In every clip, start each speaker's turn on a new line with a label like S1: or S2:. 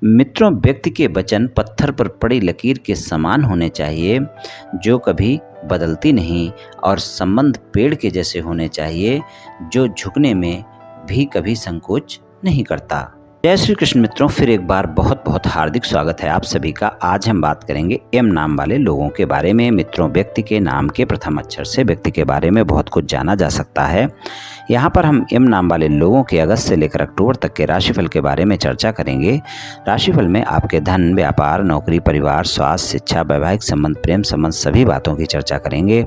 S1: मित्रों, व्यक्ति के वचन पत्थर पर पड़ी लकीर के समान होने चाहिए, जो कभी बदलती नहीं, और संबंध पेड़ के जैसे होने चाहिए, जो झुकने में भी कभी संकोच नहीं करता। जय श्री कृष्ण मित्रों, फिर एक बार बहुत बहुत हार्दिक स्वागत है आप सभी का। आज हम बात करेंगे एम नाम वाले लोगों के बारे में। मित्रों, व्यक्ति के नाम के प्रथम अक्षर से व्यक्ति के बारे में बहुत कुछ जाना जा सकता है। यहाँ पर हम एम नाम वाले लोगों के अगस्त से लेकर अक्टूबर तक के राशिफल के बारे में चर्चा करेंगे। राशिफल में आपके धन, व्यापार, नौकरी, परिवार, स्वास्थ्य, शिक्षा, वैवाहिक संबंध, प्रेम संबंध, सभी बातों की चर्चा करेंगे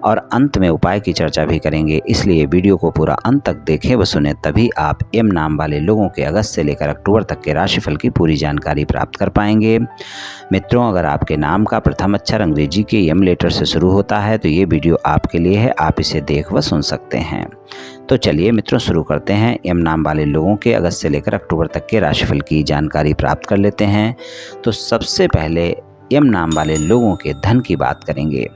S1: और अंत में उपाय की चर्चा भी करेंगे। इसलिए वीडियो को पूरा अंत तक देखें व सुने, तभी आप एम नाम वाले लोगों के अगस्त से लेकर अक्टूबर तक के राशिफल की पूरी जानकारी प्राप्त कर पाएंगे। मित्रों, अगर आपके नाम का प्रथम अक्षर अंग्रेजी के एम लेटर से शुरू होता है तो ये वीडियो आपके लिए है, आप इसे देख व सुन सकते हैं। तो चलिए मित्रों, शुरू करते हैं। एम नाम वाले लोगों के अगस्त से लेकर अक्टूबर तक के राशिफल की जानकारी प्राप्त कर लेते हैं। तो सबसे पहले एम नाम वाले लोगों के धन की बात करेंगे।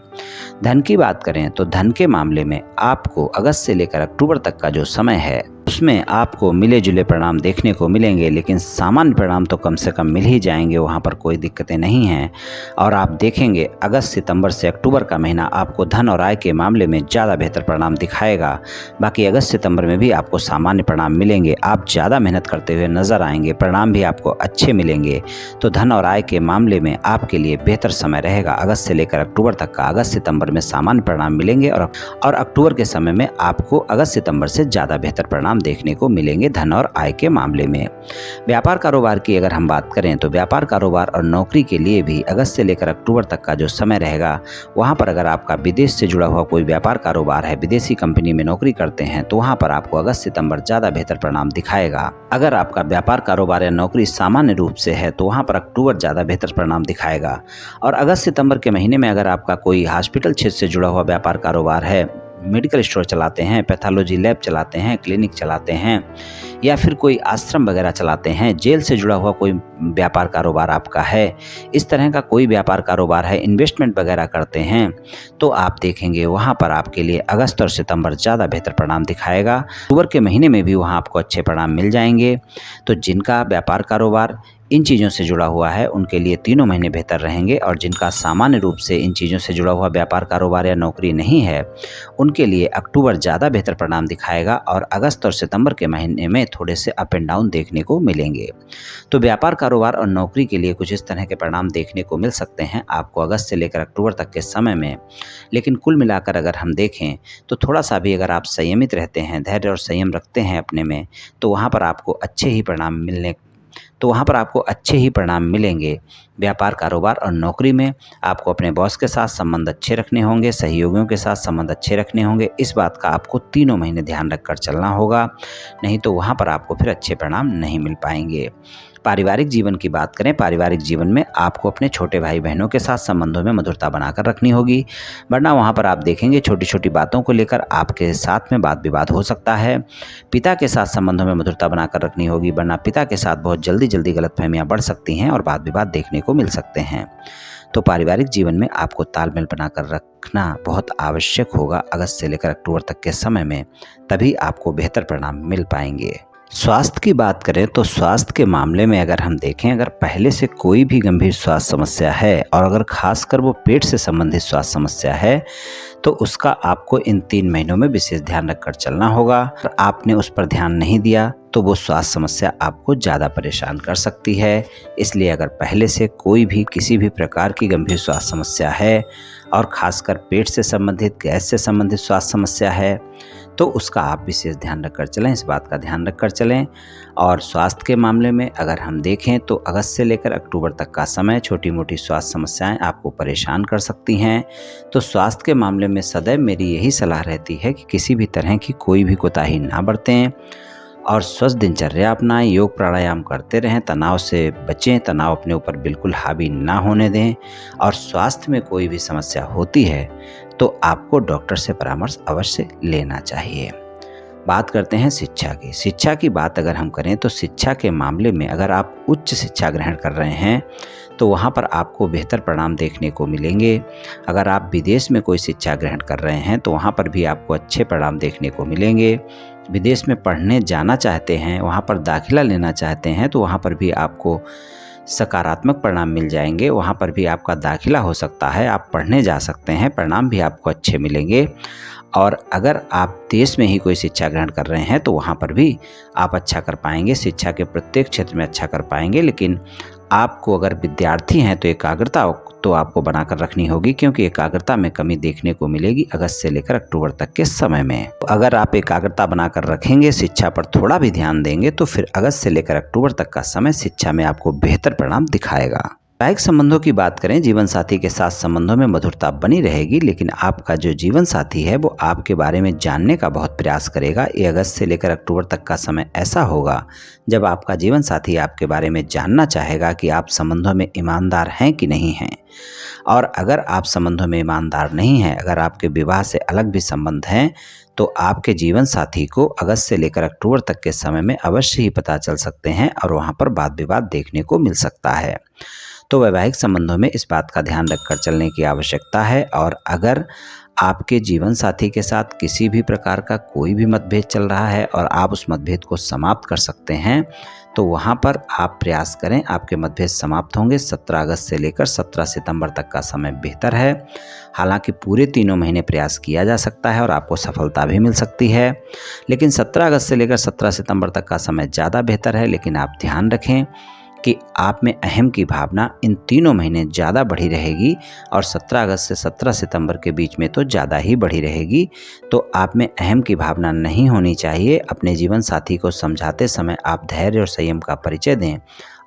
S1: धन की बात करें तो धन के मामले में आपको अगस्त से लेकर अक्टूबर तक का जो समय है उसमें आपको मिले जुले परिणाम देखने को मिलेंगे, लेकिन सामान्य परिणाम तो कम से कम मिल ही जाएंगे, वहाँ पर कोई दिक्कतें नहीं हैं। और आप देखेंगे अगस्त सितंबर से अक्टूबर का महीना आपको धन और आय के मामले में ज़्यादा बेहतर परिणाम दिखाएगा। बाकी अगस्त सितंबर में भी आपको सामान्य परिणाम मिलेंगे, आप ज़्यादा मेहनत करते हुए नजर आएंगे, परिणाम भी आपको अच्छे मिलेंगे। तो धन और आय के मामले में आपके लिए बेहतर समय रहेगा अगस्त से लेकर अक्टूबर तक का। अगस्त सितंबर में सामान्य परिणाम मिलेंगे और अक्टूबर के समय में आपको अगस्त सितंबर से ज़्यादा बेहतर परिणाम देखने को मिलेंगे धन और आय के मामले में। व्यापार कारोबार की अगर हम बात करें तो व्यापार कारोबार और नौकरी के लिए भी अगस्त से लेकर अक्टूबर तक का जो समय रहेगा, वहां पर अगर आपका विदेश से जुड़ा हुआ कोई व्यापार कारोबार है, विदेशी कंपनी में नौकरी करते हैं, तो वहां पर आपको अगस्त सितंबर ज़्यादा बेहतर परिणाम दिखाएगा। अगर आपका व्यापार कारोबार या नौकरी सामान्य रूप से है तो वहां पर अक्टूबर ज़्यादा बेहतर परिणाम दिखाएगा। और अगस्त सितंबर के महीने में अगर आपका कोई हॉस्पिटल क्षेत्र से जुड़ा हुआ व्यापार कारोबार है, मेडिकल स्टोर चलाते हैं, पैथोलॉजी लैब चलाते हैं, क्लिनिक चलाते हैं, या फिर कोई आश्रम वगैरह चलाते हैं, जेल से जुड़ा हुआ कोई व्यापार कारोबार आपका है, इस तरह का कोई व्यापार कारोबार है, इन्वेस्टमेंट वगैरह करते हैं, तो आप देखेंगे वहाँ पर आपके लिए अगस्त और सितंबर ज़्यादा बेहतर परिणाम दिखाएगा। अक्टूबर के महीने में भी वहाँ आपको अच्छे परिणाम मिल जाएंगे। तो जिनका व्यापार कारोबार इन चीज़ों से जुड़ा हुआ है उनके लिए तीनों महीने बेहतर रहेंगे, और जिनका सामान्य रूप से इन चीज़ों से जुड़ा हुआ व्यापार कारोबार या नौकरी नहीं है उनके लिए अक्टूबर ज़्यादा बेहतर परिणाम दिखाएगा और अगस्त और सितंबर के महीने में थोड़े से अप एंड डाउन देखने को मिलेंगे। तो व्यापार कारोबार और नौकरी के लिए कुछ इस तरह के परिणाम देखने को मिल सकते हैं आपको अगस्त से लेकर अक्टूबर तक के समय में। लेकिन कुल मिलाकर अगर हम देखें तो थोड़ा सा भी अगर आप संयमित रहते हैं, धैर्य और संयम रखते हैं अपने में, तो वहाँ पर आपको अच्छे ही परिणाम मिलेंगे। व्यापार कारोबार और नौकरी में आपको अपने बॉस के साथ संबंध अच्छे रखने होंगे, सहयोगियों के साथ संबंध अच्छे रखने होंगे। इस बात का आपको तीनों महीने ध्यान रखकर चलना होगा, नहीं तो वहाँ पर आपको फिर अच्छे परिणाम नहीं मिल पाएंगे। पारिवारिक जीवन की बात करें, पारिवारिक जीवन में आपको अपने छोटे भाई बहनों के साथ संबंधों में मधुरता बनाकर रखनी होगी, वरना वहाँ पर आप देखेंगे छोटी छोटी बातों को लेकर आपके साथ में वाद विवाद हो सकता है। पिता के साथ संबंधों में मधुरता बनाकर रखनी होगी, वरना पिता के साथ बहुत जल्दी गलतफहमियां बढ़ सकती हैं और वाद विवाद देखने को मिल सकते हैं। तो पारिवारिक जीवन में आपको तालमेल बनाकर रखना बहुत आवश्यक होगा अगस्त से लेकर अक्टूबर तक के समय में, तभी आपको बेहतर परिणाम मिल पाएंगे। स्वास्थ्य की बात करें तो स्वास्थ्य के मामले में अगर हम देखें, अगर पहले से कोई भी गंभीर स्वास्थ्य समस्या है और अगर खासकर वो पेट से संबंधित स्वास्थ्य समस्या है, तो उसका आपको इन 3 महीनों में विशेष ध्यान रखकर चलना होगा। अगर आपने उस पर ध्यान नहीं दिया तो वो स्वास्थ्य समस्या आपको ज़्यादा परेशान कर सकती है। इसलिए अगर पहले से कोई भी किसी भी प्रकार की गंभीर स्वास्थ्य समस्या है और खासकर पेट से संबंधित, गैस से संबंधित स्वास्थ्य समस्या है, तो उसका आप विशेष ध्यान रखकर चलें, इस बात का ध्यान रखकर चलें। और स्वास्थ्य के मामले में अगर हम देखें तो अगस्त से लेकर अक्टूबर तक का समय छोटी मोटी स्वास्थ्य समस्याएं आपको परेशान कर सकती हैं। तो स्वास्थ्य के मामले में सदैव मेरी यही सलाह रहती है कि किसी भी तरह की कोई भी कोताही ना बरतें और स्वस्थ दिनचर्या अपनाएं, योग प्राणायाम करते रहें, तनाव से बचें, तनाव अपने ऊपर बिल्कुल हावी ना होने दें। और स्वास्थ्य में कोई भी समस्या होती है तो आपको डॉक्टर से परामर्श अवश्य लेना चाहिए। बात करते हैं शिक्षा की। शिक्षा की बात अगर हम करें तो शिक्षा के मामले में अगर आप उच्च शिक्षा ग्रहण कर रहे हैं तो वहाँ पर आपको बेहतर परिणाम देखने को मिलेंगे। अगर आप विदेश में कोई शिक्षा ग्रहण कर रहे हैं तो वहाँ पर भी आपको अच्छे परिणाम देखने को मिलेंगे। विदेश में पढ़ने जाना चाहते हैं, वहाँ पर दाखिला लेना चाहते हैं, तो वहाँ पर भी आपको सकारात्मक परिणाम मिल जाएंगे। वहाँ पर भी आपका दाखिला हो सकता है, आप पढ़ने जा सकते हैं, परिणाम भी आपको अच्छे मिलेंगे। और अगर आप देश में ही कोई शिक्षा ग्रहण कर रहे हैं तो वहाँ पर भी आप अच्छा कर पाएंगे, शिक्षा के प्रत्येक क्षेत्र में अच्छा कर पाएंगे। लेकिन आपको अगर विद्यार्थी हैं तो एकाग्रता तो आपको बनाकर रखनी होगी, क्योंकि एकाग्रता में कमी देखने को मिलेगी अगस्त से लेकर अक्टूबर तक के समय में। अगर आप एकाग्रता बनाकर रखेंगे, शिक्षा पर थोड़ा भी ध्यान देंगे, तो फिर अगस्त से लेकर अक्टूबर तक का समय शिक्षा में आपको बेहतर परिणाम दिखाएगा। वैवाहिक संबंधों की बात करें, जीवन साथी के साथ संबंधों में मधुरता बनी रहेगी, लेकिन आपका जो जीवन साथी है वो आपके बारे में जानने का बहुत प्रयास करेगा। ये अगस्त से लेकर अक्टूबर तक का समय ऐसा होगा जब आपका जीवन साथी आपके बारे में जानना चाहेगा कि आप संबंधों में ईमानदार हैं कि नहीं हैं। और अगर आप संबंधों में ईमानदार नहीं हैं, अगर आपके विवाह से अलग भी संबंध हैं, तो आपके जीवन साथी को अगस्त से लेकर अक्टूबर तक के समय में अवश्य ही पता चल सकते हैं और वहाँ पर वाद विवाद देखने को मिल सकता है। तो वैवाहिक संबंधों में इस बात का ध्यान रखकर चलने की आवश्यकता है। और अगर आपके जीवन साथी के साथ किसी भी प्रकार का कोई भी मतभेद चल रहा है और आप उस मतभेद को समाप्त कर सकते हैं, तो वहाँ पर आप प्रयास करें, आपके मतभेद समाप्त होंगे। 17 अगस्त से लेकर 17 सितंबर तक का समय बेहतर है। हालांकि पूरे तीनों महीने प्रयास किया जा सकता है और आपको सफलता भी मिल सकती है, लेकिन 17 अगस्त से लेकर 17 सितंबर तक का समय ज़्यादा बेहतर है। लेकिन आप ध्यान रखें कि आप में अहम की भावना इन तीनों महीने ज़्यादा बढ़ी रहेगी और 17 अगस्त से 17 सितंबर के बीच में तो ज़्यादा ही बढ़ी रहेगी। तो आप में अहम की भावना नहीं होनी चाहिए। अपने जीवन साथी को समझाते समय आप धैर्य और संयम का परिचय दें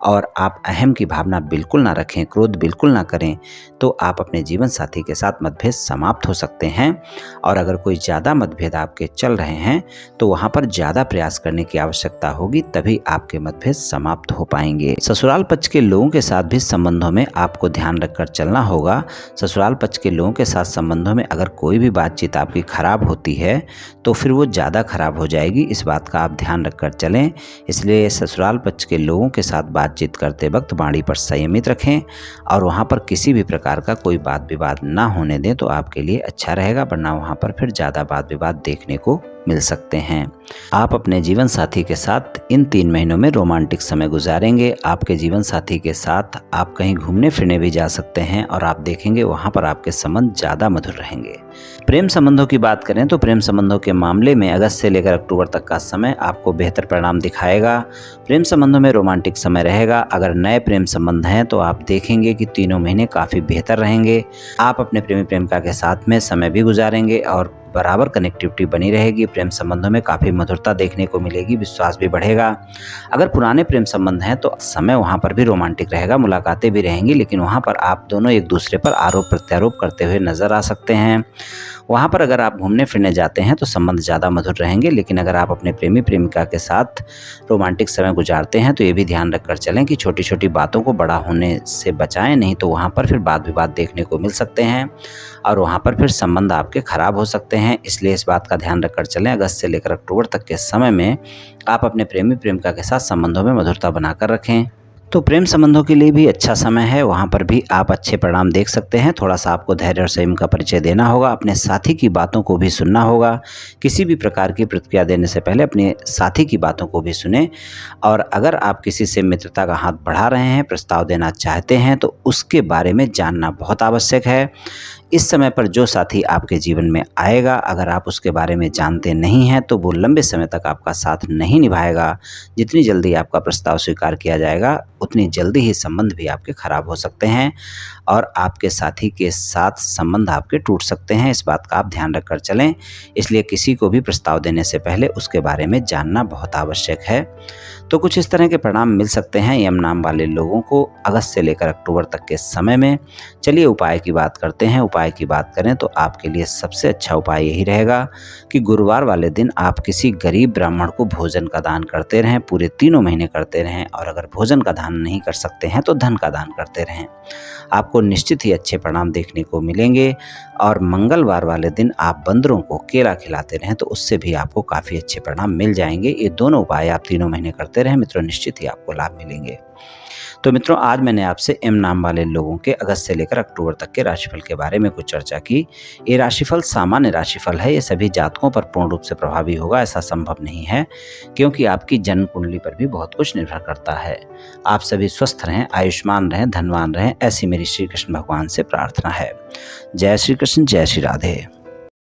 S1: और आप अहम की भावना बिल्कुल ना रखें, क्रोध बिल्कुल ना करें, तो आप अपने जीवन साथी के साथ मतभेद समाप्त हो सकते हैं। और अगर कोई ज़्यादा मतभेद आपके चल रहे हैं तो वहाँ पर ज़्यादा प्रयास करने की आवश्यकता होगी, तभी आपके मतभेद समाप्त हो पाएंगे। ससुराल पक्ष के लोगों के साथ भी संबंधों में आपको ध्यान रखकर चलना होगा। ससुराल पक्ष के लोगों के साथ संबंधों में अगर कोई भी बातचीत आपकी खराब होती है तो फिर वो ज़्यादा खराब हो जाएगी, इस बात का आप ध्यान रखकर चलें। इसलिए ससुराल पक्ष के लोगों के साथ बातचीत करते वक्त वाणी पर संयमित रखें और वहाँ पर किसी भी प्रकार का कोई वाद विवाद ना होने दें, तो आपके लिए अच्छा रहेगा, वरना वहाँ पर फिर ज़्यादा वाद विवाद देखने को मिल सकते हैं। आप अपने जीवन साथी के साथ इन 3 महीनों में रोमांटिक समय गुजारेंगे। आपके जीवन साथी के साथ आप कहीं घूमने फिरने भी जा सकते हैं और आप देखेंगे वहाँ पर आपके संबंध ज़्यादा मधुर रहेंगे। प्रेम संबंधों की बात करें तो प्रेम संबंधों के मामले में अगस्त से लेकर अक्टूबर तक का समय आपको बेहतर परिणाम दिखाएगा। प्रेम संबंधों में रोमांटिक समय रहेगा। अगर नए प्रेम संबंध हैं तो आप देखेंगे कि तीनों महीने काफ़ी बेहतर रहेंगे। आप अपने प्रेमी प्रेमिका के साथ में समय भी गुजारेंगे और बराबर कनेक्टिविटी बनी रहेगी। प्रेम संबंधों में काफ़ी मधुरता देखने को मिलेगी, विश्वास भी बढ़ेगा। अगर पुराने प्रेम संबंध हैं तो समय वहाँ पर भी रोमांटिक रहेगा, मुलाकातें भी रहेंगी, लेकिन वहाँ पर आप दोनों एक दूसरे पर आरोप प्रत्यारोप करते हुए नजर आ सकते हैं। वहाँ पर अगर आप घूमने फिरने जाते हैं तो संबंध ज़्यादा मधुर रहेंगे, लेकिन अगर आप अपने प्रेमी प्रेमिका के साथ रोमांटिक समय गुजारते हैं तो ये भी ध्यान रखकर चलें कि छोटी छोटी बातों को बड़ा होने से बचाएं, नहीं तो वहाँ पर फिर वाद विवाद देखने को मिल सकते हैं और वहाँ पर फिर संबंध आपके खराब हो सकते हैं। इसलिए इस बात का ध्यान रखकर चलें। अगस्त से लेकर अक्टूबर तक के समय में आप अपने प्रेमी प्रेमिका के साथ संबंधों में मधुरता बनाकर रखें। तो प्रेम संबंधों के लिए भी अच्छा समय है, वहाँ पर भी आप अच्छे परिणाम देख सकते हैं। थोड़ा सा आपको धैर्य और संयम का परिचय देना होगा, अपने साथी की बातों को भी सुनना होगा। किसी भी प्रकार की प्रतिक्रिया देने से पहले अपने साथी की बातों को भी सुने। और अगर आप किसी से मित्रता का हाथ बढ़ा रहे हैं, प्रस्ताव देना चाहते हैं, तो उसके बारे में जानना बहुत आवश्यक है। इस समय पर जो साथी आपके जीवन में आएगा, अगर आप उसके बारे में जानते नहीं हैं तो वो लंबे समय तक आपका साथ नहीं निभाएगा। जितनी जल्दी आपका प्रस्ताव स्वीकार किया जाएगा उतनी जल्दी ही संबंध भी आपके खराब हो सकते हैं और आपके साथी के साथ संबंध आपके टूट सकते हैं। इस बात का आप ध्यान रखकर चलें। इसलिए किसी को भी प्रस्ताव देने से पहले उसके बारे में जानना बहुत आवश्यक है। तो कुछ इस तरह के परिणाम मिल सकते हैं यम नाम वाले लोगों को अगस्त से लेकर अक्टूबर तक के समय में। चलिए उपाय की बात करते हैं। उपाय की बात करें तो आपके लिए सबसे अच्छा उपाय यही रहेगा कि गुरुवार वाले दिन आप किसी गरीब ब्राह्मण को भोजन का दान करते रहें, पूरे तीनों महीने करते रहें। और अगर भोजन का दान नहीं कर सकते हैं तो धन का दान करते रहें। आपको निश्चित ही अच्छे परिणाम देखने को मिलेंगे। और मंगलवार वाले दिन आप बंदरों को केला खिलाते रहें तो उससे भी आपको काफ़ी अच्छे परिणाम मिल जाएंगे। ये दोनों उपाय आप तीनों महीने करते रहें मित्रों, निश्चित ही आपको लाभ मिलेंगे। तो मित्रों, आज मैंने आपसे एम नाम वाले लोगों के अगस्त से लेकर अक्टूबर तक के राशिफल के बारे में कुछ चर्चा की। ये राशिफल सामान्य राशिफल है, ये सभी जातकों पर पूर्ण रूप से प्रभावी होगा ऐसा संभव नहीं है, क्योंकि आपकी जन्म कुंडली पर भी बहुत कुछ निर्भर करता है। आप सभी स्वस्थ रहें, आयुष्मान रहें, धनवान रहें, ऐसी मेरी श्री कृष्ण भगवान से प्रार्थना है। जय श्री कृष्ण, जय श्री राधे।